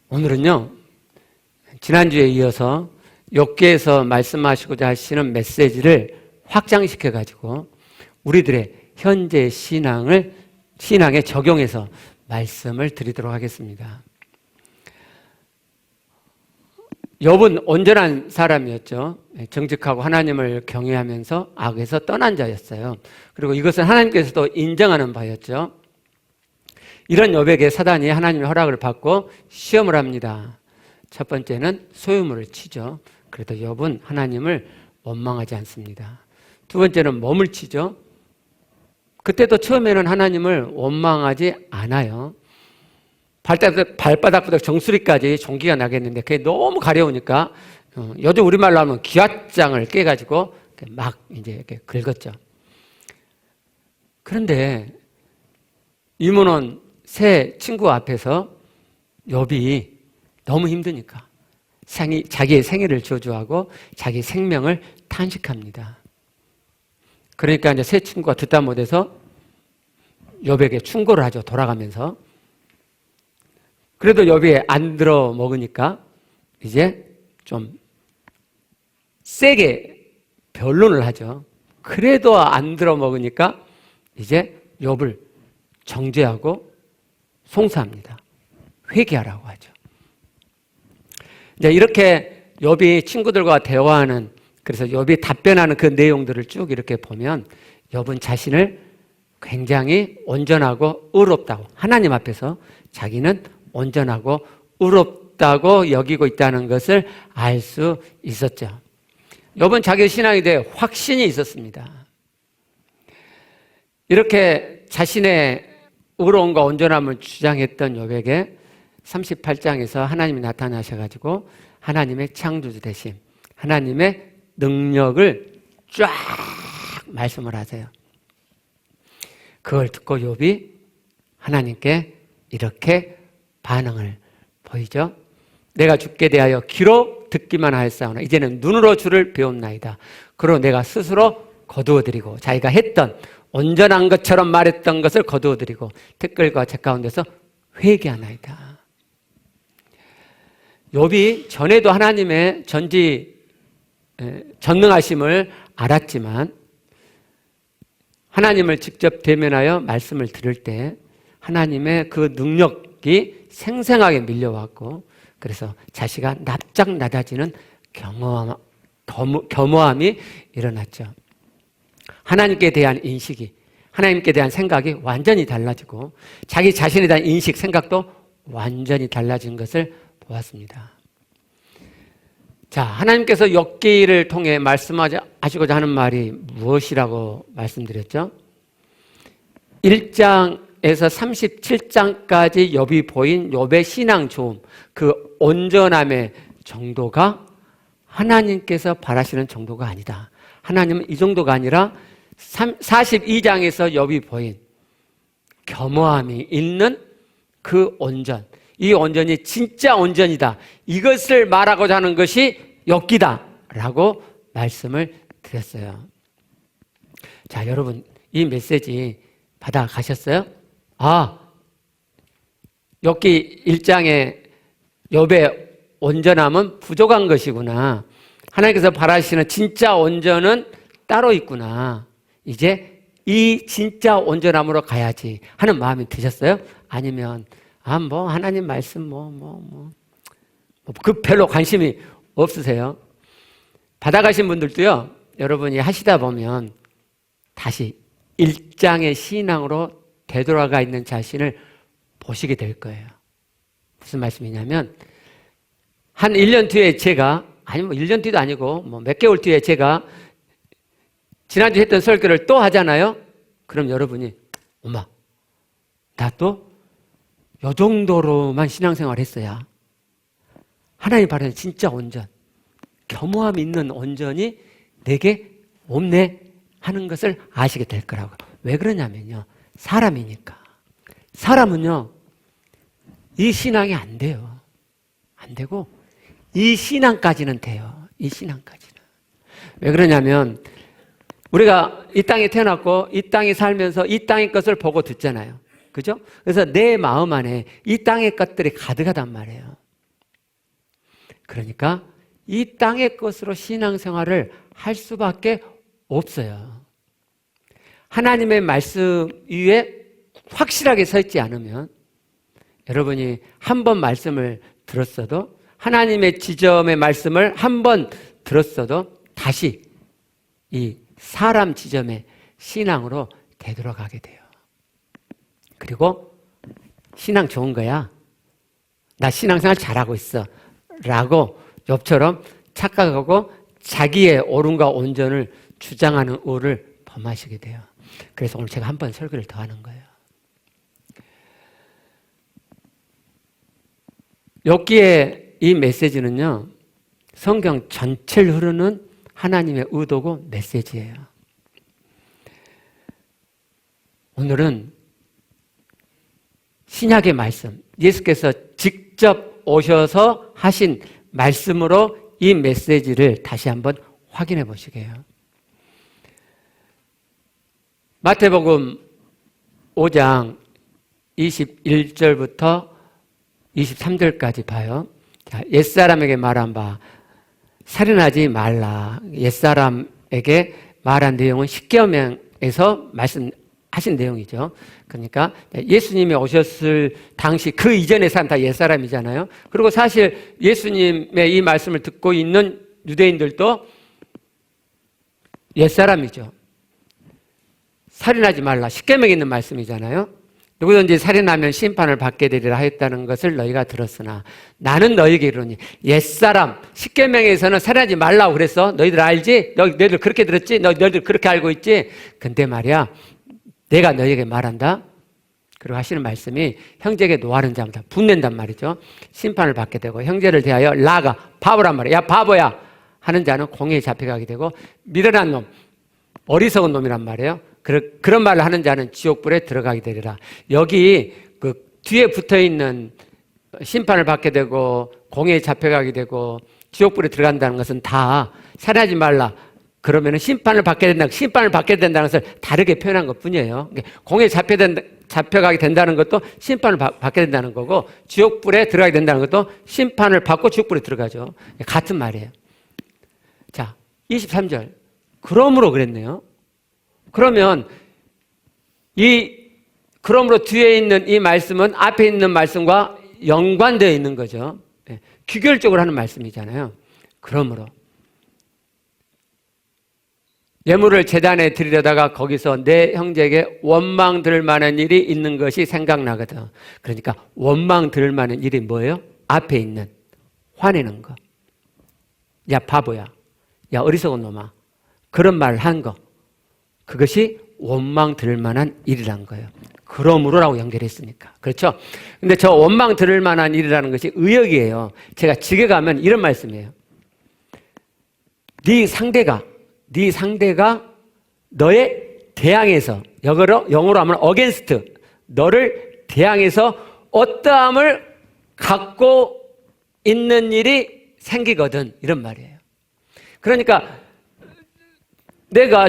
오늘은요, 지난주에 이어서 욥기에서 말씀하시고자 하시는 메시지를 확장시켜 가지고 우리들의 현재 신앙에 적용해서 말씀을 드리도록 하겠습니다. 욥은 온전한 사람이었죠. 정직하고 하나님을 경외하면서 악에서 떠난 자였어요. 그리고 이것은 하나님께서도 인정하는 바였죠. 이런 욥에게 사단이 하나님의 허락을 받고 시험을 합니다. 첫 번째는 소유물을 치죠. 그래도 욥은 하나님을 원망하지 않습니다. 두 번째는 몸을 치죠. 그때도 처음에는 하나님을 원망하지 않아요. 발바닥부터 정수리까지 종기가 나겠는데 그게 너무 가려우니까 요즘 우리말로 하면 기왓장을 깨가지고 막 이제 이렇게 긁었죠. 그런데 이문은 새 친구 앞에서 욥이 너무 힘드니까 자기의 생애를 저주하고 자기 생명을 탄식합니다. 그러니까 이제 새 친구가 듣다 못해서 욥에게 충고를 하죠. 돌아가면서. 그래도 욥이 안 들어 먹으니까 이제 좀 세게 변론을 하죠. 그래도 안 들어 먹으니까 이제 욥을 정죄하고 송사합니다. 회개하라고 하죠. 이제 이렇게 욥이 친구들과 대화하는, 그래서 욥이 답변하는 그 내용들을 쭉 이렇게 보면 욥은 자신을 굉장히 온전하고 의롭다고, 하나님 앞에서 자기는 온전하고 의롭다고 여기고 있다는 것을 알 수 있었죠. 욥은 자기 신앙에 대해 확신이 있었습니다. 이렇게 자신의 의로움과 온전함을 주장했던 욥에게 38장에서 하나님이 나타나셔가지고 하나님의 창조주 되심, 하나님의 능력을 쫙 말씀을 하세요. 그걸 듣고 욥이 하나님께 이렇게 반응을 보이죠. 내가 주께 대하여 귀로 듣기만 하였사오나 이제는 눈으로 주를 배웠나이다. 그러고 내가 스스로 거두어드리고 자기가 했던 온전한 것처럼 말했던 것을 거두어드리고 댓글과 책 가운데서 회개하나이다. 욥이 전에도 하나님의 전능하심을 알았지만 하나님을 직접 대면하여 말씀을 들을 때 하나님의 그 능력이 생생하게 밀려왔고, 그래서 자기가 납작 낮아지는 겸허함이 일어났죠. 하나님께 대한 인식이, 하나님께 대한 생각이 완전히 달라지고 자기 자신에 대한 인식, 생각도 완전히 달라진 것을 보았습니다. 자, 하나님께서 욥기를 통해 말씀하시고자 하는 말이 무엇이라고 말씀드렸죠? 1장에서 37장까지 욥이 보인 욥의 신앙 좋음, 그 온전함의 정도가 하나님께서 바라시는 정도가 아니다. 하나님은 이 정도가 아니라 42장에서 욥이 보인 겸허함이 있는 그 온전, 이 온전이 진짜 온전이다. 이것을 말하고자 하는 것이 욥기다라고 말씀을 드렸어요. 자, 여러분, 이 메시지 받아가셨어요? 아, 욥기 1장에 욥의 온전함은 부족한 것이구나. 하나님께서 바라시는 진짜 온전은 따로 있구나. 이제 이 진짜 온전함으로 가야지 하는 마음이 드셨어요? 아니면 하나님 말씀 그 별로 관심이 없으세요? 받아가신 분들도요, 여러분이 하시다 보면 다시 1장의 신앙으로 되돌아가 있는 자신을 보시게 될 거예요. 무슨 말씀이냐면, 한 1년 뒤에 제가, 1년 뒤도 아니고, 몇 개월 뒤에 제가 지난주 했던 설교를 또 하잖아요? 그럼 여러분이, 엄마, 나 또 요 정도로만 신앙생활 했어야 하나님 바라는 진짜 온전, 겸허함 있는 온전이 내게 없네 하는 것을 아시게 될 거라고. 왜 그러냐면요, 사람이니까. 사람은요, 이 신앙이 안 돼요. 안 되고 이 신앙까지는 돼요. 이 신앙까지는. 왜 그러냐면 우리가 이 땅에 태어났고 이 땅에 살면서 이 땅의 것을 보고 듣잖아요. 그죠? 그래서 내 마음 안에 이 땅의 것들이 가득하단 말이에요. 그러니까 이 땅의 것으로 신앙생활을 할 수밖에 없어요. 하나님의 말씀 위에 확실하게 서 있지 않으면 여러분이 한 번 말씀을 들었어도 하나님의 지점의 말씀을 한 번 들었어도 다시 이 사람 지점의 신앙으로 되돌아가게 돼요. 그리고 신앙 좋은 거야. 나 신앙생활 잘하고 있어. 라고 욥처럼 착각하고 자기의 옳음과 온전을 주장하는 우를 범하시게 돼요. 그래서 오늘 제가 한 번 설교를 더 하는 거예요. 욥기의 이 메시지는요, 성경 전체를 흐르는 하나님의 의도고 메시지예요. 오늘은 신약의 말씀, 예수께서 직접 오셔서 하신 말씀으로 이 메시지를 다시 한번 확인해 보시게 해요. 마태복음 5장 21절부터 23절까지 봐요. 자, 옛사람에게 말한 바 살인하지 말라. 옛사람에게 말한 내용은 십계명에서 말씀하신 내용이죠. 그러니까 예수님이 오셨을 당시 그 이전의 사람 다 옛사람이잖아요. 그리고 사실 예수님의 이 말씀을 듣고 있는 유대인들도 옛사람이죠. 살인하지 말라. 십계명에 있는 말씀이잖아요. 누구든지 살인하면 심판을 받게 되리라 하였다는 것을 너희가 들었으나 나는 너희에게 이르노니 옛사람 십계명에서는 살인하지 말라고 그랬어. 너희들 알지? 너희들 그렇게 들었지? 너희들 그렇게 알고 있지? 근데 말이야 내가 너희에게 말한다. 그리고 하시는 말씀이 형제에게 노하는 자마다 분낸단 말이죠. 심판을 받게 되고 형제를 대하여 라가 바보란 말이야. 야 바보야 하는 자는 공회에 잡혀가게 되고 미련한 놈 어리석은 놈이란 말이에요. 그런 말을 하는 자는 지옥불에 들어가게 되리라. 여기 그 뒤에 붙어있는 심판을 받게 되고 공회에 잡혀가게 되고 지옥불에 들어간다는 것은 다 살인하지 말라. 그러면은 심판을 받게 된다는 것을 다르게 표현한 것 뿐이에요. 공회에 잡혀가게 된다는 것도 심판을 받게 된다는 거고 지옥불에 들어가게 된다는 것도 심판을 받고 지옥불에 들어가죠. 같은 말이에요. 자, 23절. 그러므로 그랬네요. 그러면 그러므로 뒤에 있는 이 말씀은 앞에 있는 말씀과 연관되어 있는 거죠. 규결적으로 하는 말씀이잖아요. 그러므로 예물을 제단에 드리려다가 거기서 내 형제에게 원망 들을 만한 일이 있는 것이 생각나거든. 그러니까 원망 들을 만한 일이 뭐예요? 앞에 있는 화내는 거. 야 바보야. 야 어리석은 놈아. 그런 말을 한 거. 그것이 원망 들을 만한 일이란 거예요. 그러므로라고 연결했으니까. 그렇죠? 근데 저 원망 들을 만한 일이라는 것이 의역이에요. 제가 직에 가면 이런 말씀이에요. 네 상대가 너의 대항해서 영어로 하면 against 너를 대항해서 어떠함을 갖고 있는 일이 생기거든. 이런 말이에요. 그러니까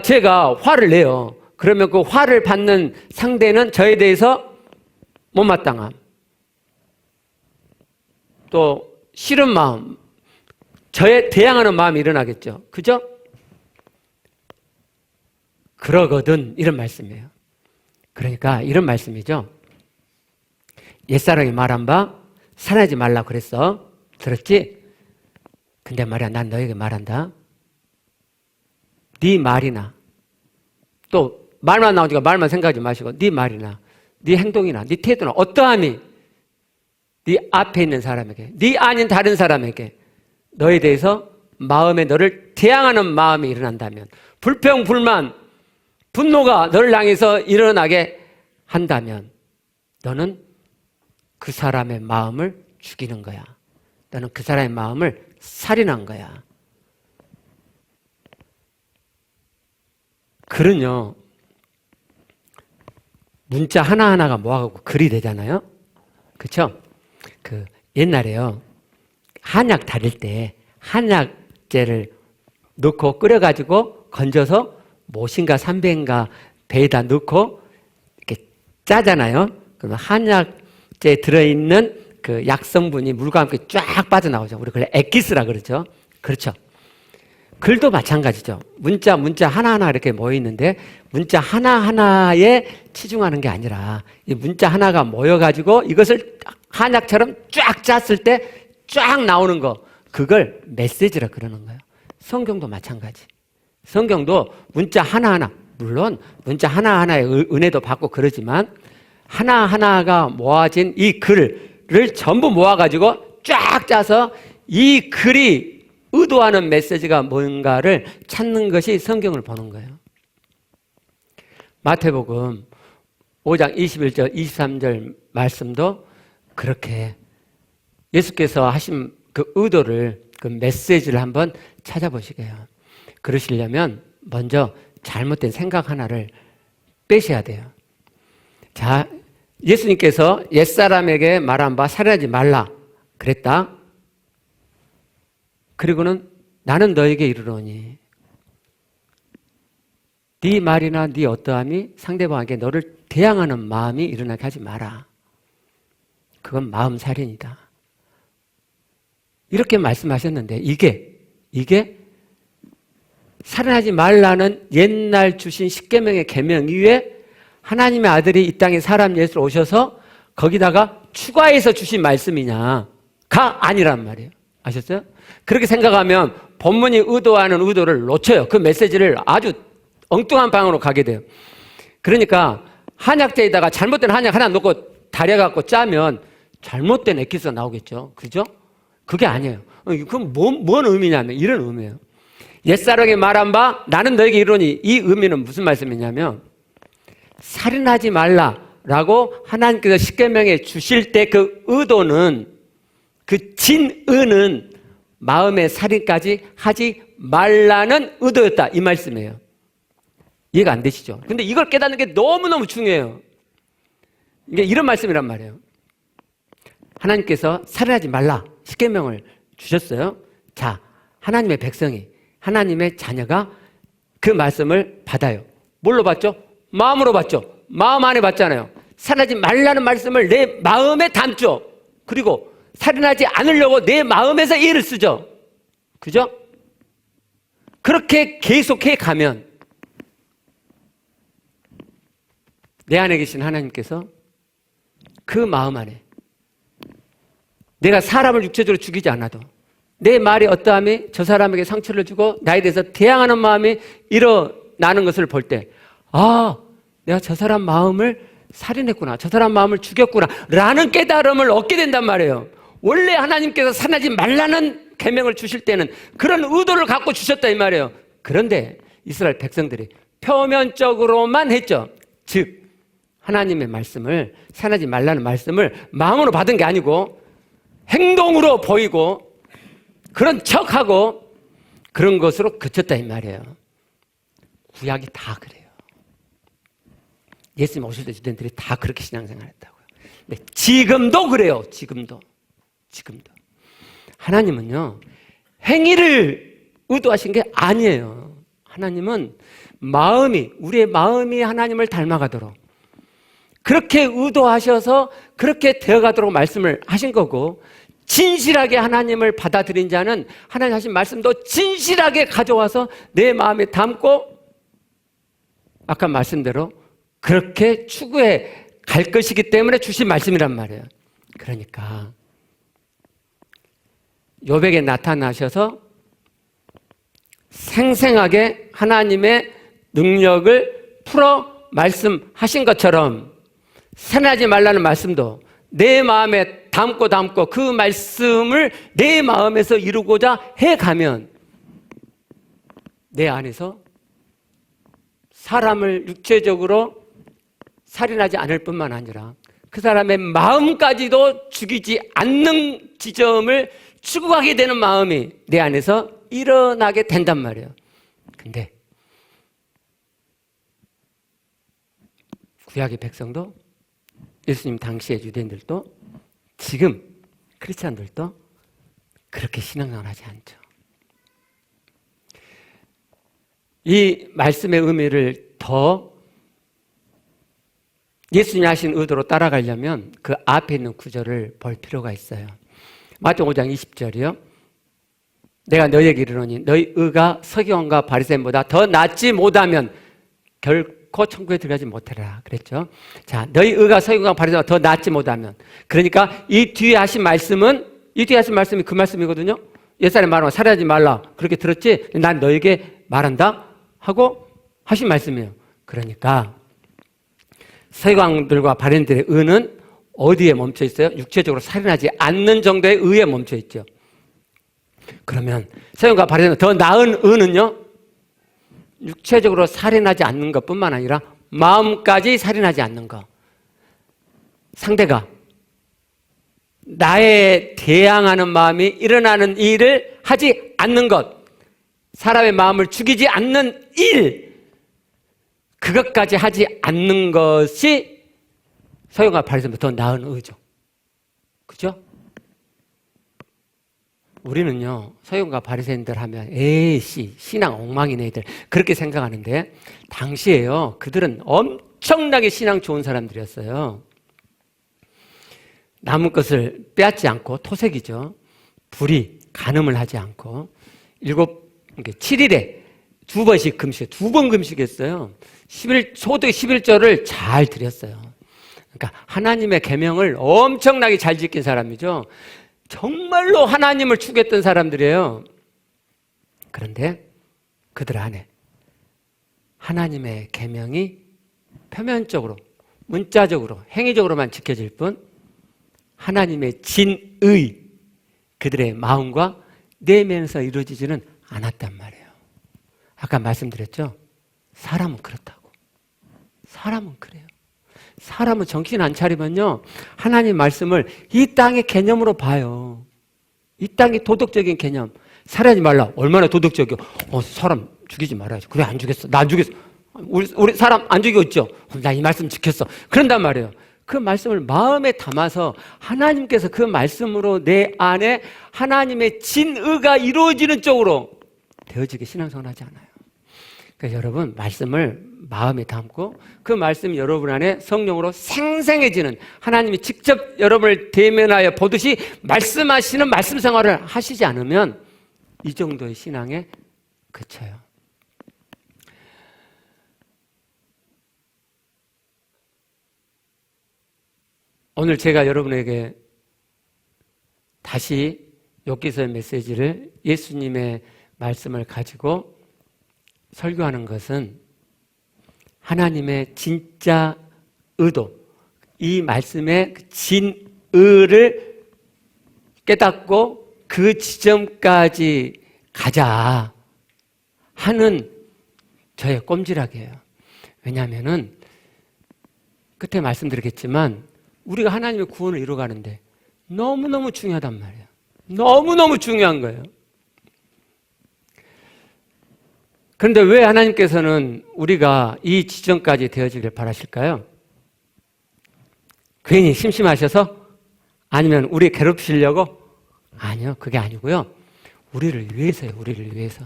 제가 화를 내요. 그러면 그 화를 받는 상대는 저에 대해서 못마땅함. 또 싫은 마음, 저에 대항하는 마음이 일어나겠죠. 그죠? 그러거든. 이런 말씀이에요. 그러니까 이런 말씀이죠. 옛사람이 말한 바 살인하지 말라 그랬어. 들었지? 근데 말이야 난 너에게 말한다. 네 말이나 또 말만 나오니까 말만 생각하지 마시고 네 말이나 네 행동이나 네 태도나 어떠함이 네 앞에 있는 사람에게 네 아닌 다른 사람에게 너에 대해서 마음에 너를 대항하는 마음이 일어난다면 불평, 불만, 분노가 너를 향해서 일어나게 한다면 너는 그 사람의 마음을 죽이는 거야. 너는 그 사람의 마음을 살인한 거야. 글은요, 문자 하나하나가 모아갖고 글이 되잖아요? 그쵸? 옛날에요, 한약 다릴 때 한약재를 넣고 끓여가지고 건져서 모신가 삼배인가 배에다 넣고 이렇게 짜잖아요? 그러면 한약재에 들어있는 그 약성분이 물과 함께 쫙 빠져나오죠. 우리 그걸 엑기스라 그러죠. 그렇죠. 글도 마찬가지죠. 문자 하나하나 이렇게 모여 있는데 문자 하나하나에 치중하는 게 아니라 이 문자 하나가 모여가지고 이것을 한약처럼 쫙 짰을 때 쫙 나오는 거, 그걸 메시지라 그러는 거예요. 성경도 마찬가지. 성경도 문자 하나하나, 물론 문자 하나하나의 은혜도 받고 그러지만 하나하나가 모아진 이 글을 전부 모아가지고 쫙 짜서 이 글이 의도하는 메시지가 뭔가를 찾는 것이 성경을 보는 거예요. 마태복음 5장 21절, 23절 말씀도 그렇게 예수께서 하신 그 의도를, 그 메시지를 한번 찾아보시게요. 그러시려면 먼저 잘못된 생각 하나를 빼셔야 돼요. 자, 예수님께서 옛사람에게 말한 바 살인하지 말라 그랬다. 그리고는 나는 너에게 이르노니 네 말이나 네 어떠함이 상대방에게 너를 대항하는 마음이 일어나게 하지 마라. 그건 마음살인이다. 이렇게 말씀하셨는데 이게 살인하지 말라는 옛날 주신 십계명의 계명 이외에 하나님의 아들이 이 땅에 사람 예수로 오셔서 거기다가 추가해서 주신 말씀이냐가 아니란 말이에요. 아셨어요? 그렇게 생각하면 본문이 의도하는 의도를 놓쳐요. 그 메시지를 아주 엉뚱한 방향으로 가게 돼요. 그러니까 한약재에다가 잘못된 한약 하나 놓고 다려갖고 짜면 잘못된 엑기스가 나오겠죠. 그죠? 그게 아니에요. 그럼 뭔 의미냐면 이런 의미예요. 옛사람에게 말한 바 나는 너에게 이르노니, 이 의미는 무슨 말씀이냐면 살인하지 말라라고 하나님께서 십계명에 주실 때 그 의도는, 그 진의는 마음의 살인까지 하지 말라는 의도였다, 이 말씀이에요. 이해가 안 되시죠? 근데 이걸 깨닫는 게 너무너무 중요해요. 이게 이런 말씀이란 말이에요. 하나님께서 살인하지 말라 십계명을 주셨어요. 자, 하나님의 백성이, 하나님의 자녀가 그 말씀을 받아요. 뭘로 받죠? 마음으로 받죠. 마음 안에 받잖아요. 살인하지 말라는 말씀을 내 마음에 담죠. 그리고 살인하지 않으려고 내 마음에서 애를 쓰죠. 그죠? 그렇게 계속해 가면 내 안에 계신 하나님께서 그 마음 안에 내가 사람을 육체적으로 죽이지 않아도 내 말이 어떠함이 저 사람에게 상처를 주고 나에 대해서 대항하는 마음이 일어나는 것을 볼 때, 아, 내가 저 사람 마음을 살인했구나, 저 사람 마음을 죽였구나 라는 깨달음을 얻게 된단 말이에요. 원래 하나님께서 살인하지 말라는 계명을 주실 때는 그런 의도를 갖고 주셨다 이 말이에요. 그런데 이스라엘 백성들이 표면적으로만 했죠. 즉 하나님의 말씀을, 살인하지 말라는 말씀을 마음으로 받은 게 아니고 행동으로 보이고 그런 척하고 그런 것으로 그쳤다 이 말이에요. 구약이 다 그래요. 예수님 오실 때 유대인들이 다 그렇게 신앙생활 했다고요. 근데 지금도 그래요. 지금도. 하나님은요, 행위를 의도하신 게 아니에요. 하나님은 마음이, 우리의 마음이 하나님을 닮아가도록 그렇게 의도하셔서 그렇게 되어가도록 말씀을 하신 거고, 진실하게 하나님을 받아들인 자는 하나님 하신 말씀도 진실하게 가져와서 내 마음에 담고 아까 말씀대로 그렇게 추구해 갈 것이기 때문에 주신 말씀이란 말이에요. 그러니까 욥에게 나타나셔서 생생하게 하나님의 능력을 풀어 말씀하신 것처럼 살인하지 말라는 말씀도 내 마음에 담고 그 말씀을 내 마음에서 이루고자 해가면 내 안에서 사람을 육체적으로 살인하지 않을 뿐만 아니라 그 사람의 마음까지도 죽이지 않는 지점을 추구하게 되는 마음이 내 안에서 일어나게 된단 말이에요. 근데 구약의 백성도, 예수님 당시의 유대인들도, 지금 크리스찬들도 그렇게 신앙생활 하지 않죠. 이 말씀의 의미를 더 예수님이 하신 의도로 따라가려면 그 앞에 있는 구절을 볼 필요가 있어요. 마태복음 5장 20절이요. 내가 너희에게 이르노니 너희 의가 서기관과 바리새인보다 더 낫지 못하면 결코 천국에 들어가지 못하리라 그랬죠. 자, 너희 의가 서기관과 바리새인보다 더 낫지 못하면, 그러니까 이 뒤에 하신 말씀이 그 말씀이거든요. 옛사람이 말하면 살해하지 말라 그렇게 들었지, 난 너에게 말한다 하고 하신 말씀이에요. 그러니까 서기관들과 바리새인들의 의는 어디에 멈춰 있어요? 육체적으로 살인하지 않는 정도의 의에 멈춰 있죠. 그러면 서기관과 바리새인보다 더 나은 의는요, 육체적으로 살인하지 않는 것뿐만 아니라 마음까지 살인하지 않는 것. 상대가 나에 대항하는 마음이 일어나는 일을 하지 않는 것, 사람의 마음을 죽이지 않는 일, 그것까지 하지 않는 것이 서기관과 바리새인보다 더 나은 의죠. 그죠? 우리는요, 서기관과 바리새인들 하면 에이씨 신앙 엉망이네 이들 그렇게 생각하는데, 당시에요 그들은 엄청나게 신앙 좋은 사람들이었어요. 남은 것을 빼앗지 않고, 토색이죠. 불이 간음을 하지 않고, 7일에 2번씩 금식, 2번 금식했어요. 소득 11조를 잘 드렸어요. 그러니까 하나님의 계명을 엄청나게 잘 지킨 사람이죠. 정말로 하나님을 추구했던 사람들이에요. 그런데 그들 안에 하나님의 계명이 표면적으로, 문자적으로, 행위적으로만 지켜질 뿐 하나님의 진의, 그들의 마음과 내면에서 이루어지지는 않았단 말이에요. 아까 말씀드렸죠? 사람은 그렇다고. 사람은 그래요. 사람은 정신 안 차리면요, 하나님 말씀을 이 땅의 개념으로 봐요. 이 땅의 도덕적인 개념. 살해하지 말라. 얼마나 도덕적이요. 사람 죽이지 말아야지. 그래, 안 죽였어. 나 안 죽였어. 우리 사람 안 죽였죠. 나 이 말씀 지켰어. 그런단 말이에요. 그 말씀을 마음에 담아서 하나님께서 그 말씀으로 내 안에 하나님의 진의가 이루어지는 쪽으로 되어지게 신앙생활 하지 않아요. 그래서 여러분, 말씀을 마음에 담고 그 말씀이 여러분 안에 성령으로 생생해지는, 하나님이 직접 여러분을 대면하여 보듯이 말씀하시는 말씀 생활을 하시지 않으면 이 정도의 신앙에 그쳐요. 오늘 제가 여러분에게 다시 욥기서의 메시지를, 예수님의 말씀을 가지고 설교하는 것은 하나님의 진짜 의도, 이 말씀의 진의를 깨닫고 그 지점까지 가자 하는 저의 꼼지락이에요. 왜냐하면은 끝에 말씀드리겠지만 우리가 하나님의 구원을 이루어가는데 너무너무 중요하단 말이에요. 너무너무 중요한 거예요. 그런데 왜 하나님께서는 우리가 이 지점까지 되어지길 바라실까요? 괜히 심심하셔서? 아니면 우리 괴롭히려고? 아니요, 그게 아니고요. 우리를 위해서요, 우리를 위해서.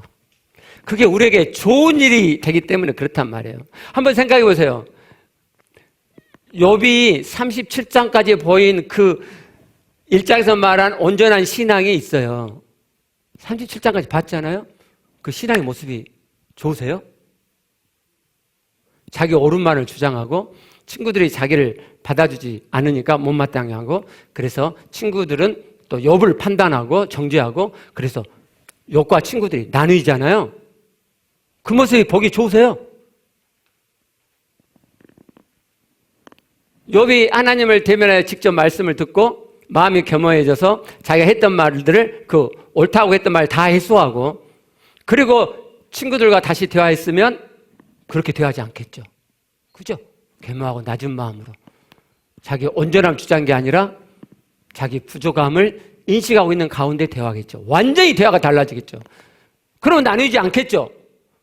그게 우리에게 좋은 일이 되기 때문에 그렇단 말이에요. 한번 생각해 보세요. 욥이 37장까지 보인 그 1장에서 말한 온전한 신앙이 있어요. 37장까지 봤잖아요. 그 신앙의 모습이 좋으세요? 자기 옳은말을 주장하고 친구들이 자기를 받아주지 않으니까 못마땅해 하고, 그래서 친구들은 또 욥을 판단하고 정죄하고, 그래서 욥과 친구들이 나누이잖아요. 그 모습이 보기 좋으세요? 욥이 하나님을 대면하여 직접 말씀을 듣고 마음이 겸허해져서 자기가 했던 말들을, 그 옳다고 했던 말 다 해소하고, 그리고 친구들과 다시 대화했으면 그렇게 대화하지 않겠죠. 그죠? 겸허하고 낮은 마음으로 자기 온전함 주장한 게 아니라 자기 부족함을 인식하고 있는 가운데 대화하겠죠. 완전히 대화가 달라지겠죠. 그러면 나누지 않겠죠.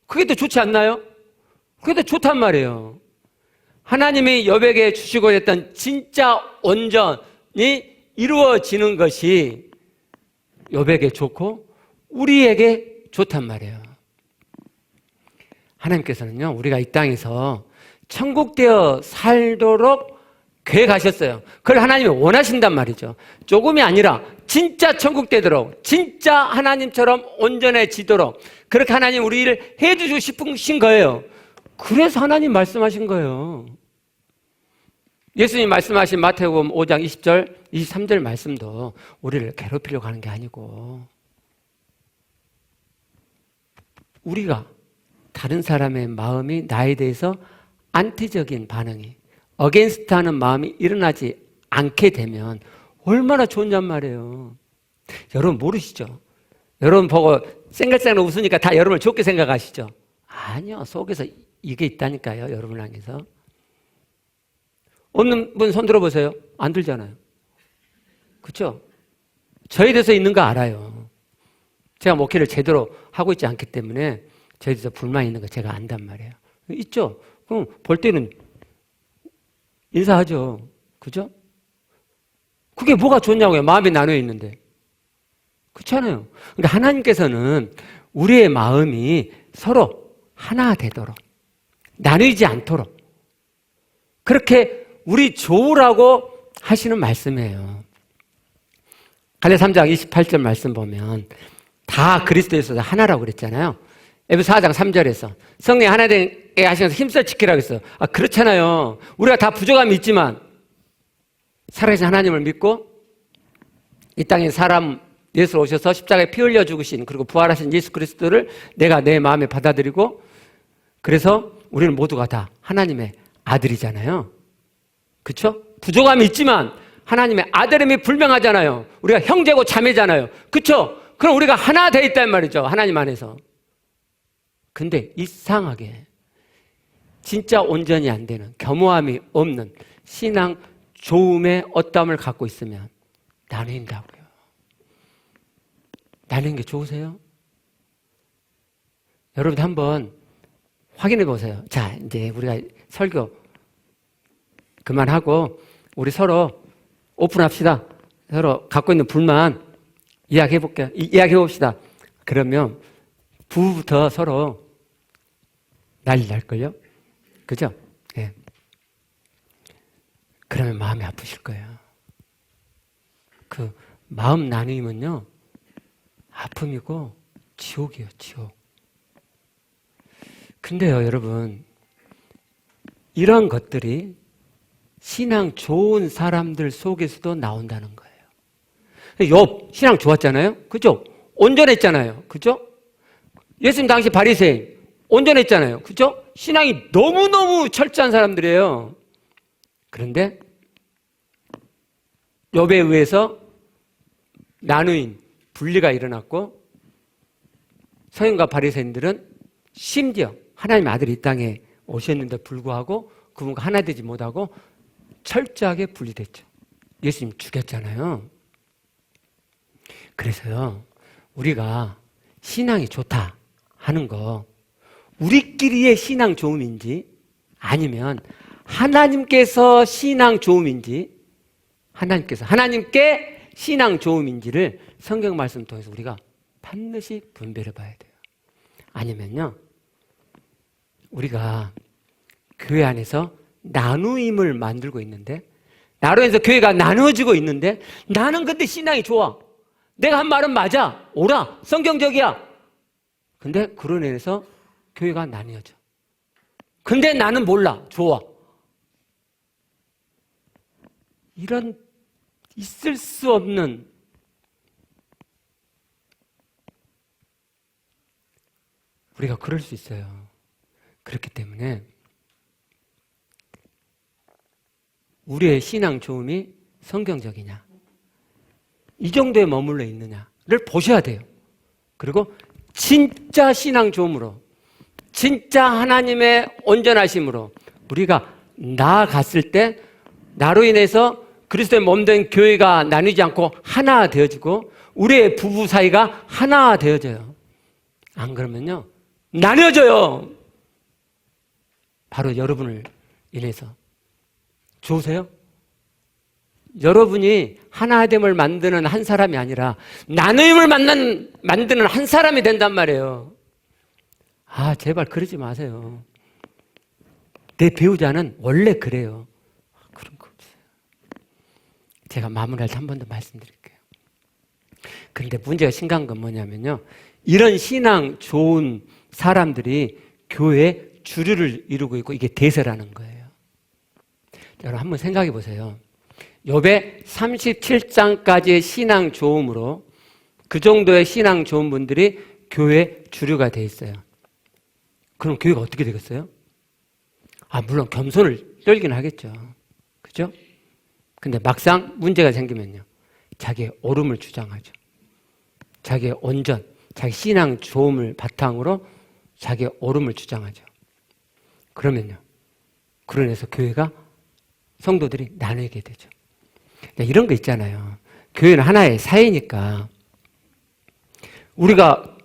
그게 더 좋지 않나요? 그게 더 좋단 말이에요. 하나님이 욥에게 주시고 했던 진짜 온전이 이루어지는 것이 욥에게 좋고 우리에게 좋단 말이에요. 하나님께서는요, 우리가 이 땅에서 천국되어 살도록 계획하셨어요. 그걸 하나님이 원하신단 말이죠. 조금이 아니라 진짜 천국 되도록, 진짜 하나님처럼 온전해지도록 그렇게 하나님 우리를 해주시고 싶으신 거예요. 그래서 하나님 말씀하신 거예요. 예수님 말씀하신 마태복음 5장 20절, 23절 말씀도 우리를 괴롭히려고 하는 게 아니고 우리가 다른 사람의 마음이 나에 대해서 안티적인 반응이 어게인스트하는 마음이 일어나지 않게 되면 얼마나 좋냔 말이에요. 여러분 모르시죠? 여러분 보고 쌩글쌩글 웃으니까 다 여러분을 좋게 생각하시죠? 아니요. 속에서 이게 있다니까요. 여러분 안에서. 없는 분 손 들어보세요. 안 들잖아요. 그렇죠? 저에 대해서 있는 거 알아요. 제가 목회를 제대로 하고 있지 않기 때문에 저에 대해서 불만이 있는 거 제가 안단 말이에요. 있죠? 그럼 볼 때는 인사하죠. 그죠? 그게 뭐가 좋냐고요. 마음이 나눠 있는데. 그렇잖아요. 그러니까 하나님께서는 우리의 마음이 서로 하나 되도록 나누지 않도록 그렇게 우리 좋으라고 하시는 말씀이에요. 갈라디아 3장 28절 말씀 보면 다 그리스도에서 하나라고 그랬잖아요. 에베소 4장 3절에서 성령 하나 되게 하시면서 힘써 지키라고 했어요. 아, 그렇잖아요. 우리가 다 부족함이 있지만 살아계신 하나님을 믿고 이 땅에 사람 예수로 오셔서 십자가에 피 흘려 죽으신 그리고 부활하신 예수 그리스도를 내가 내 마음에 받아들이고 그래서 우리는 모두가 다 하나님의 아들이잖아요. 그렇죠? 부족함이 있지만 하나님의 아들임이 분명하잖아요. 우리가 형제고 자매잖아요. 그렇죠? 그럼 우리가 하나 돼 있단 말이죠. 하나님 안에서. 근데 이상하게 진짜 온전히 안 되는 겸허함이 없는 신앙 좋음의 어떠함을 갖고 있으면 나뉜다고요. 나뉘는 게 좋으세요? 여러분 한번 확인해 보세요. 자, 이제 우리가 설교 그만하고 우리 서로 오픈합시다. 서로 갖고 있는 불만 이야기해 볼게요. 이야기해 봅시다. 그러면 부부부터 서로 난리 날걸요? 그죠? 예. 그러면 마음이 아프실 거예요. 그 마음 나누면요 아픔이고 지옥이에요, 지옥. 근데요, 여러분, 이런 것들이 신앙 좋은 사람들 속에서도 나온다는 거예요. 욥, 신앙 좋았잖아요? 그죠? 온전했잖아요. 그죠? 예수님 당시 바리새인, 온전했잖아요. 그죠? 신앙이 너무너무 철저한 사람들이에요. 그런데 욥에 의해서 나누인 분리가 일어났고 서인과 바리새인들은 심지어 하나님의 아들이 이 땅에 오셨는데 불구하고 그분과 하나 되지 못하고 철저하게 분리됐죠. 예수님 죽였잖아요. 그래서요, 우리가 신앙이 좋다 하는 거 우리끼리의 신앙 좋음인지 아니면 하나님께서 신앙 좋음인지 하나님께 신앙 좋음인지를 성경 말씀 통해서 우리가 반드시 분별해 봐야 돼요. 아니면요, 우리가 교회 안에서 나누임을 만들고 있는데 나로 해서 교회가 나누어지고 있는데 나는 근데 신앙이 좋아. 내가 한 말은 맞아. 옳아. 성경적이야. 근데 그로 인해서 교회가 나뉘어져. 근데 나는 몰라. 좋아. 이런 있을 수 없는 우리가 그럴 수 있어요. 그렇기 때문에 우리의 신앙 좋음이 성경적이냐, 이 정도에 머물러 있느냐를 보셔야 돼요. 그리고 진짜 신앙 좋음으로, 진짜 하나님의 온전하심으로 우리가 나아갔을 때 나로 인해서 그리스도의 몸된 교회가 나뉘지 않고 하나 되어지고 우리의 부부 사이가 하나 되어져요. 안 그러면요, 나뉘어져요. 바로 여러분을 인해서. 좋으세요? 여러분이 하나됨을 만드는 한 사람이 아니라 나누임을 만드는 한 사람이 된단 말이에요. 아, 제발 그러지 마세요. 내 배우자는 원래 그래요. 그런 거 없어요. 제가 마무리할 때 한 번 더 말씀드릴게요. 그런데 문제가 심각한 건 뭐냐면요. 이런 신앙 좋은 사람들이 교회에 주류를 이루고 있고 이게 대세라는 거예요. 여러분 한번 생각해 보세요. 욥의 37장까지의 신앙 좋음으로 그 정도의 신앙 좋은 분들이 교회 주류가 돼 있어요. 그럼 교회가 어떻게 되겠어요? 물론 겸손을 떨긴 하겠죠. 그죠? 근데 막상 문제가 생기면요. 자기의 옳음을 주장하죠. 자기의 온전, 자기 신앙 좋음을 바탕으로 자기의 옳음을 주장하죠. 그러면요. 그러면서 교회가 성도들이 나누게 되죠. 이런 거 있잖아요. 교회는 하나의 사회니까 우리가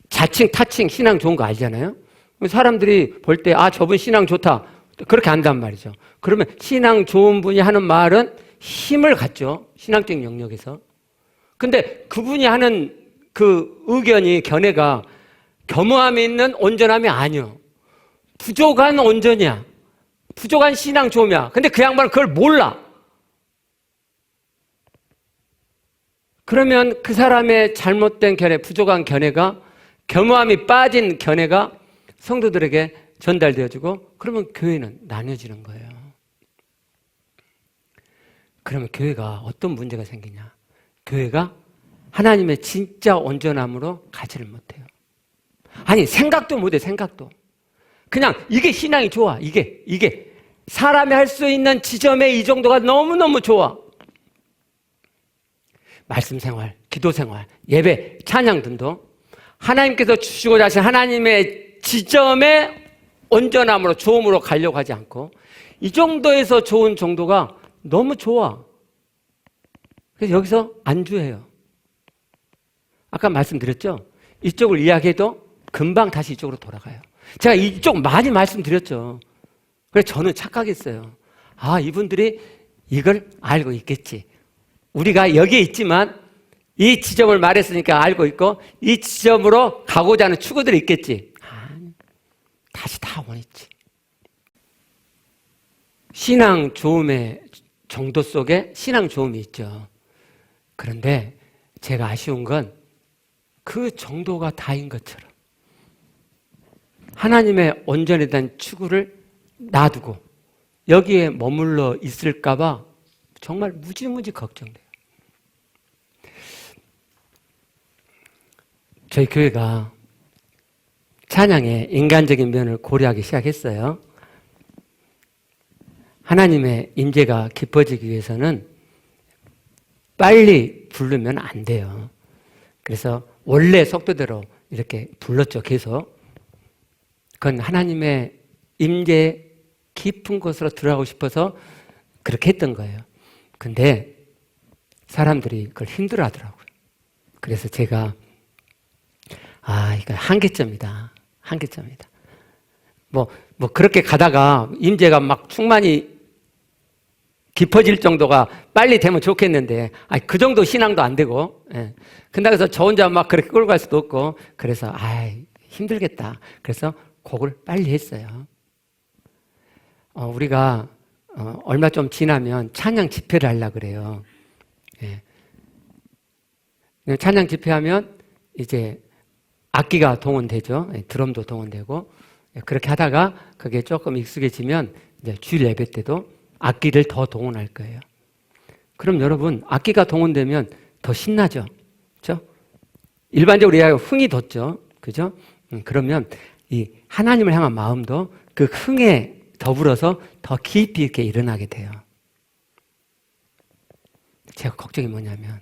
자칭 타칭 신앙 좋은 거 알잖아요. 사람들이 볼 때 저분 신앙 좋다 그렇게 안단 말이죠. 그러면 신앙 좋은 분이 하는 말은 힘을 갖죠. 신앙적인 영역에서. 근데 그분이 하는 그 의견이 견해가 겸허함이 있는 온전함이 아니요. 부족한 온전이야. 부족한 신앙 좋음이야. 근데 그 양반은 그걸 몰라. 그러면 그 사람의 잘못된 견해, 부족한 견해가 겸허함이 빠진 견해가 성도들에게 전달되어지고 그러면 교회는 나뉘어지는 거예요. 그러면 교회가 어떤 문제가 생기냐? 교회가 하나님의 진짜 온전함으로 가지를 못해요. 생각도 못해, 생각도. 그냥 이게 신앙이 좋아. 이게 사람이 할 수 있는 지점의 이 정도가 너무너무 좋아. 말씀 생활, 기도 생활, 예배, 찬양 등도 하나님께서 주시고자 하신 하나님의 지점의 온전함으로 좋음으로 가려고 하지 않고 이 정도에서 좋은 정도가 너무 좋아. 그래서 여기서 안주해요. 아까 말씀드렸죠? 이쪽을 이야기해도 금방 다시 이쪽으로 돌아가요. 제가 이쪽 많이 말씀드렸죠. 그래서 저는 착각했어요. 이분들이 이걸 알고 있겠지. 우리가 여기에 있지만 이 지점을 말했으니까 알고 있고 이 지점으로 가고자 하는 추구들이 있겠지. 다시 다 원했지. 신앙 좋음의 정도 속에 신앙 좋음이 있죠. 그런데 제가 아쉬운 건 그 정도가 다인 것처럼 하나님의 온전에 대한 추구를 놔두고 여기에 머물러 있을까 봐 정말 무지무지 걱정돼요. 저희 교회가 찬양의 인간적인 면을 고려하기 시작했어요. 하나님의 임재가 깊어지기 위해서는 빨리 부르면 안 돼요. 그래서 원래 속도대로 이렇게 불렀죠, 계속. 그건 하나님의 임재 깊은 곳으로 들어가고 싶어서 그렇게 했던 거예요. 근데 사람들이 그걸 힘들어 하더라고요. 그래서 제가 이거 한계점이다. 한계점이다. 뭐 그렇게 가다가 임재가 막 충만히 깊어질 정도가 빨리 되면 좋겠는데, 그 정도 신앙도 안 되고, 예. 그래서 저 혼자 막 그렇게 끌고 갈 수도 없고, 그래서, 힘들겠다. 그래서 곡을 빨리 했어요. 우리가, 얼마 좀 지나면 찬양 집회를 하려고 그래요. 예. 찬양 집회하면 이제 악기가 동원되죠. 예, 드럼도 동원되고, 예, 그렇게 하다가 그게 조금 익숙해지면 이제 주일 예배 때도 악기를 더 동원할 거예요. 그럼 여러분, 악기가 동원되면 더 신나죠? 그죠? 일반적으로 이야기하면 흥이 돋죠? 그죠? 그러면 이 하나님을 향한 마음도 그 흥에 더불어서 더 깊이 있게 일어나게 돼요. 제가 걱정이 뭐냐면,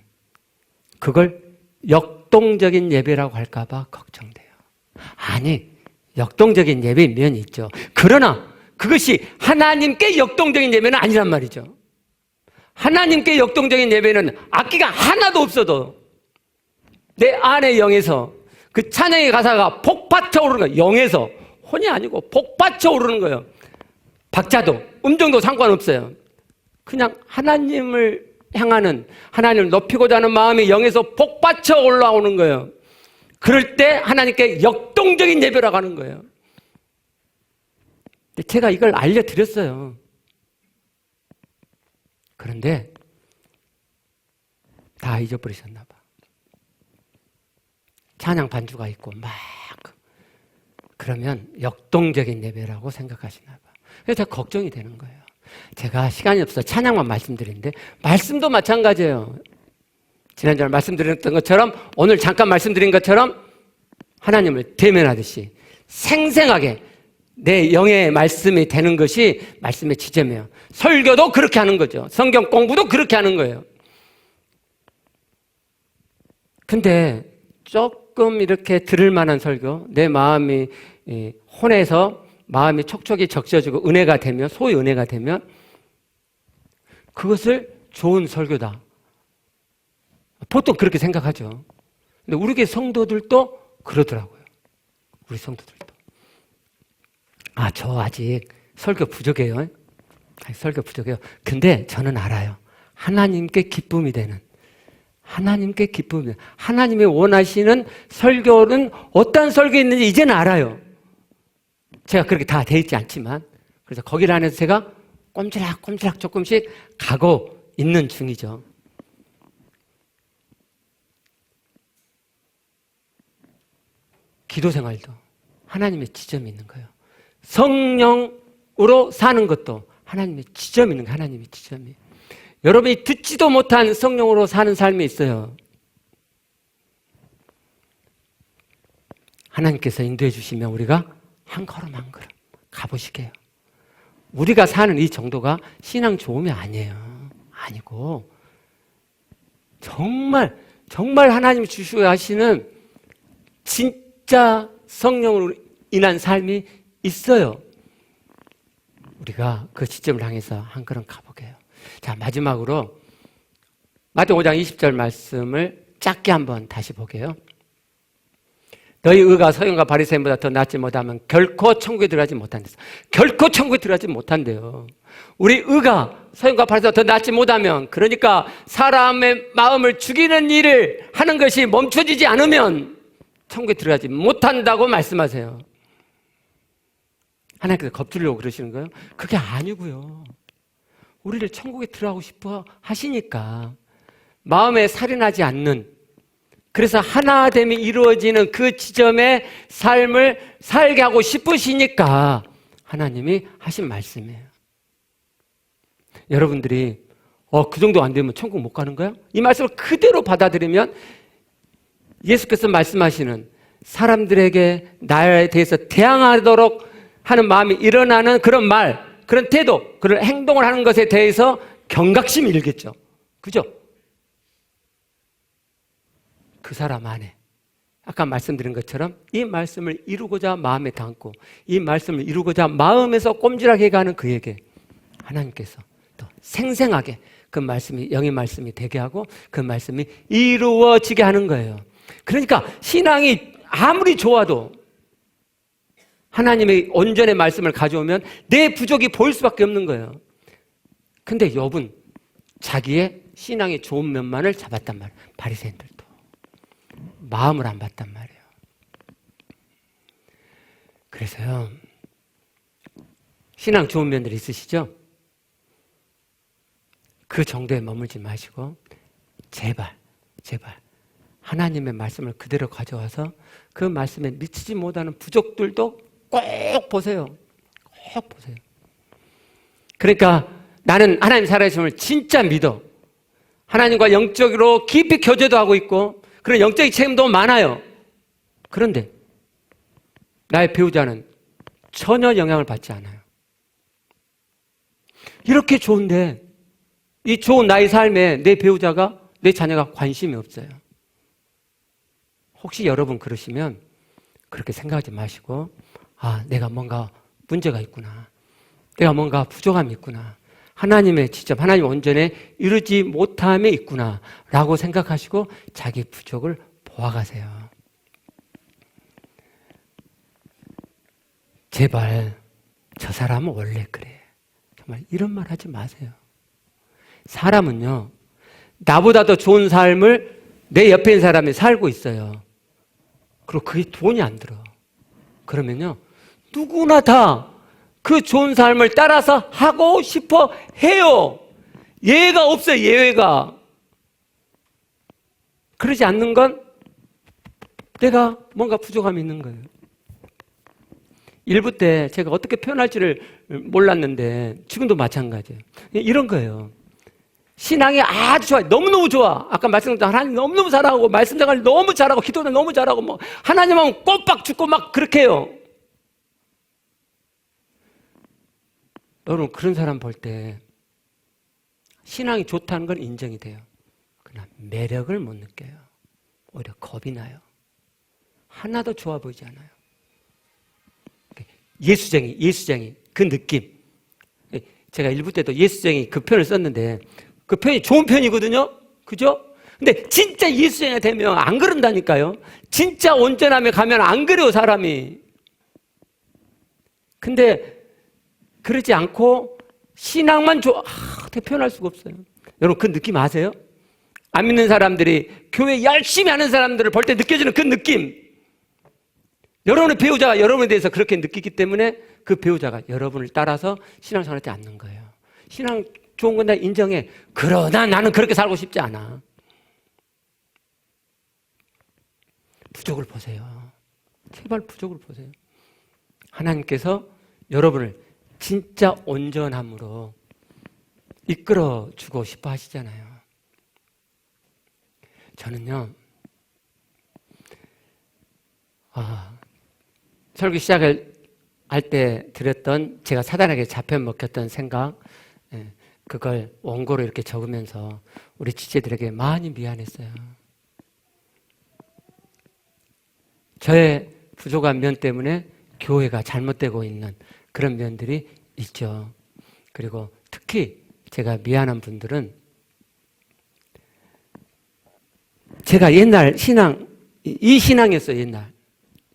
그걸 역동적인 예배라고 할까봐 걱정돼요. 역동적인 예배의 면이 있죠. 그러나, 그것이 하나님께 역동적인 예배는 아니란 말이죠. 하나님께 역동적인 예배는 악기가 하나도 없어도 내 안의 영에서 그 찬양의 가사가 폭받쳐 오르는 거예요. 영에서. 혼이 아니고 폭받쳐 오르는 거예요. 박자도 음정도 상관없어요. 그냥 하나님을 향하는, 하나님을 높이고자 하는 마음이 영에서 폭받쳐 올라오는 거예요. 그럴 때 하나님께 역동적인 예배라고 하는 거예요. 근데 제가 이걸 알려드렸어요. 그런데 다 잊어버리셨나 봐. 찬양 반주가 있고 막 그러면 역동적인 예배라고 생각하시나 봐. 그래서 제가 걱정이 되는 거예요. 제가 시간이 없어서 찬양만 말씀드리는데 말씀도 마찬가지예요. 지난주에 말씀드렸던 것처럼 오늘 잠깐 말씀드린 것처럼 하나님을 대면하듯이 생생하게 내 영의 말씀이 되는 것이 말씀의 지점이에요. 설교도 그렇게 하는 거죠. 성경 공부도 그렇게 하는 거예요. 근데 조금 이렇게 들을 만한 설교, 내 마음이 혼에서 마음이 촉촉이 적셔지고 은혜가 되면, 소위 은혜가 되면 그것을 좋은 설교다. 보통 그렇게 생각하죠. 근데 우리 교회 성도들도 그러더라고요. 우리 성도들도. 저 아직 설교 부족해요. 설교 부족해요. 근데 저는 알아요. 하나님께 기쁨이 되는, 하나님께 기쁨이 되는, 하나님이 원하시는 설교는 어떤 설교 있는지 이제는 알아요. 제가 그렇게 다 돼 있지 않지만. 그래서 거기를 안에서 제가 꼼지락꼼지락 조금씩 가고 있는 중이죠. 기도 생활도 하나님의 지점이 있는 거예요. 성령으로 사는 것도 하나님의 지점이 있는 거예요. 하나님의 지점이. 여러분이 듣지도 못한 성령으로 사는 삶이 있어요. 하나님께서 인도해 주시면 우리가 한 걸음 한 걸음 가보시게요. 우리가 사는 이 정도가 신앙 좋음이 아니에요. 아니고 정말 하나님이 주시고 하시는 진짜 성령으로 인한 삶이 있어요. 우리가 그 지점을 향해서 한 걸음 가보게요. 자, 마지막으로 마태복음 5장 20절 말씀을 짧게 한번 다시 보게요. 너희 의가 서기관과 바리새인보다 더 낫지 못하면 결코 천국에 들어가지 못한대요. 결코 천국에 들어가지 못한대요. 우리 의가 서기관과 바리새인보다 더 낫지 못하면, 그러니까 사람의 마음을 죽이는 일을 하는 것이 멈춰지지 않으면 천국에 들어가지 못한다고 말씀하세요. 하나님께서 겁주려고 그러시는 거예요? 그게 아니고요. 우리를 천국에 들어가고 싶어 하시니까 마음에 살인하지 않는, 그래서 하나됨이 이루어지는 그 지점의 삶을 살게 하고 싶으시니까 하나님이 하신 말씀이에요. 여러분들이 그 정도 안 되면 천국 못 가는 거야? 이 말씀을 그대로 받아들이면 예수께서 말씀하시는 사람들에게 나에 대해서 대항하도록 하는 마음이 일어나는 그런 말, 그런 태도, 그런 행동을 하는 것에 대해서 경각심이 일겠죠. 그죠? 그 사람 안에 아까 말씀드린 것처럼 이 말씀을 이루고자 마음에 담고 이 말씀을 이루고자 마음에서 꼼지락해 가는 그에게 하나님께서 또 생생하게 그 말씀이 영의 말씀이 되게 하고 그 말씀이 이루어지게 하는 거예요. 그러니까 신앙이 아무리 좋아도 하나님의 온전의 말씀을 가져오면 내 부족이 보일 수밖에 없는 거예요. 근데 욥은 자기의 신앙의 좋은 면만을 잡았단 말이에요. 바리새인들도 마음을 안 봤단 말이에요. 그래서요, 신앙 좋은 면들이 있으시죠? 그 정도에 머물지 마시고 제발 하나님의 말씀을 그대로 가져와서 그 말씀에 미치지 못하는 부족들도 꼭 보세요. 꼭 보세요. 그러니까 나는 하나님 살아계심을 진짜 믿어. 하나님과 영적으로 깊이 교제도 하고 있고 그런 영적인 책임도 많아요. 그런데 나의 배우자는 전혀 영향을 받지 않아요. 이렇게 좋은데 이 좋은 나의 삶에 내 배우자가, 내 자녀가 관심이 없어요. 혹시 여러분 그러시면 그렇게 생각하지 마시고 내가 뭔가 문제가 있구나. 내가 뭔가 부족함이 있구나. 하나님의 지점, 하나님 온전에 이루지 못함이 있구나 라고 생각하시고 자기 부족을 보아가세요. 제발 저 사람은 원래 그래. 정말 이런 말 하지 마세요. 사람은요, 나보다 더 좋은 삶을 내 옆에 있는 사람이 살고 있어요. 그리고 그게 돈이 안 들어. 그러면요, 누구나 다 그 좋은 삶을 따라서 하고 싶어 해요. 예외가 없어요, 예외가. 그러지 않는 건 내가 뭔가 부족함이 있는 거예요. 일부 때 제가 어떻게 표현할지를 몰랐는데 지금도 마찬가지예요. 이런 거예요. 신앙이 아주 좋아요. 너무너무 좋아. 아까 말씀드렸던 하나님 너무너무 잘하고 말씀 생활 너무 잘하고 기도는 너무 잘하고 뭐 하나님하고 꼬박 죽고 막 그렇게 해요. 여러분 그런 사람 볼 때 신앙이 좋다는 건 인정이 돼요. 그러나 매력을 못 느껴요. 오히려 겁이 나요. 하나도 좋아 보이지 않아요. 예수쟁이 그 느낌. 제가 일부 때도 예수쟁이 그 표현을 썼는데 그 표현이 좋은 표현이거든요. 그죠? 근데 진짜 예수쟁이가 되면 안 그런다니까요. 진짜 온전함에 가면 안 그래요, 사람이. 근데 그러지 않고 신앙만 어떻게 표현할 수가 없어요. 여러분 그 느낌 아세요? 안 믿는 사람들이 교회 열심히 하는 사람들을 볼 때 느껴지는 그 느낌. 여러분의 배우자가 여러분에 대해서 그렇게 느끼기 때문에 그 배우자가 여러분을 따라서 신앙생활 하지 않는 거예요. 신앙 좋은 건 다 인정해. 그러나 나는 그렇게 살고 싶지 않아. 부족을 보세요. 제발 부족을 보세요. 하나님께서 여러분을 진짜 온전함으로 이끌어 주고 싶어 하시잖아요. 저는요, 설교 시작을 할 때 드렸던 제가 사단에게 잡혀 먹혔던 생각, 그걸 원고로 이렇게 적으면서 우리 지체들에게 많이 미안했어요. 저의 부족한 면 때문에 교회가 잘못되고 있는 그런 면들이 있죠. 그리고 특히 제가 미안한 분들은 제가 옛날 이 신앙이었어요, 옛날.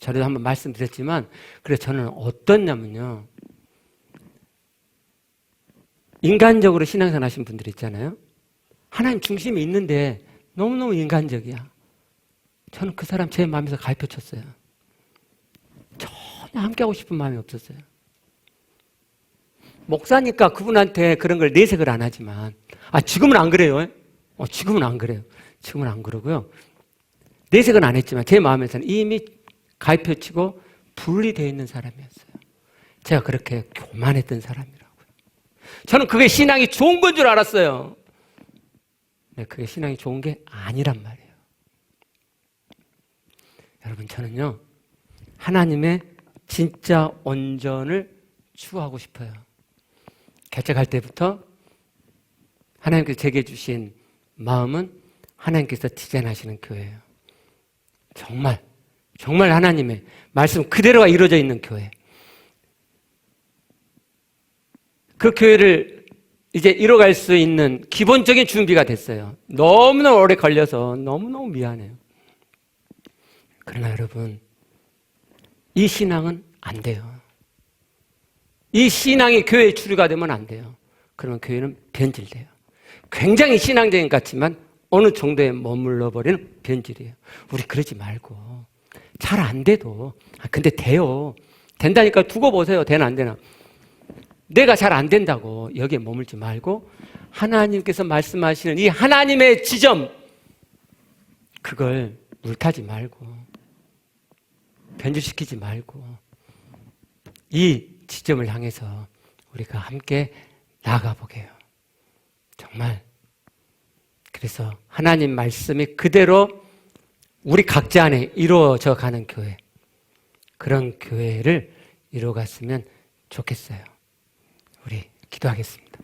저도 한번 말씀드렸지만, 그래서 저는 어떻냐면요. 인간적으로 신앙생활 하신 분들 있잖아요. 하나님 중심이 있는데 너무너무 인간적이야. 저는 그 사람 제 마음에서 가입혀 쳤어요. 전혀 함께하고 싶은 마음이 없었어요. 목사니까 그분한테 그런 걸 내색을 안 하지만, 지금은 안 그래요. 지금은 안 그래요. 지금은 안 그러고요. 내색은 안 했지만 제 마음에서는 이미 가입혀 치고 분리되어 있는 사람이었어요. 제가 그렇게 교만했던 사람이라고요. 저는 그게 신앙이 좋은 건 줄 알았어요. 네, 그게 신앙이 좋은 게 아니란 말이에요. 여러분, 저는요, 하나님의 진짜 온전을 추구하고 싶어요. 개척할 때부터 하나님께서 제게 주신 마음은 하나님께서 디자인하시는 교회예요. 정말 하나님의 말씀 그대로가 이루어져 있는 교회. 그 교회를 이제 이뤄갈 수 있는 기본적인 준비가 됐어요. 너무너무 오래 걸려서 너무너무 미안해요. 그러나 여러분, 이 신앙은 안 돼요. 이 신앙이 교회의 주류가 되면 안 돼요. 그러면 교회는 변질돼요. 굉장히 신앙적인 것 같지만 어느 정도에 머물러 버리는 변질이에요. 우리 그러지 말고 잘 안 돼도 근데 돼요. 된다니까 두고 보세요. 되나 안 되나. 내가 잘 안 된다고 여기에 머물지 말고 하나님께서 말씀하시는 이 하나님의 지점, 그걸 물타지 말고 변질시키지 말고 이 지점을 향해서 우리가 함께 나아가보게요. 정말 그래서 하나님 말씀이 그대로 우리 각자 안에 이루어져 가는 교회, 그런 교회를 이루어갔으면 좋겠어요. 우리 기도하겠습니다.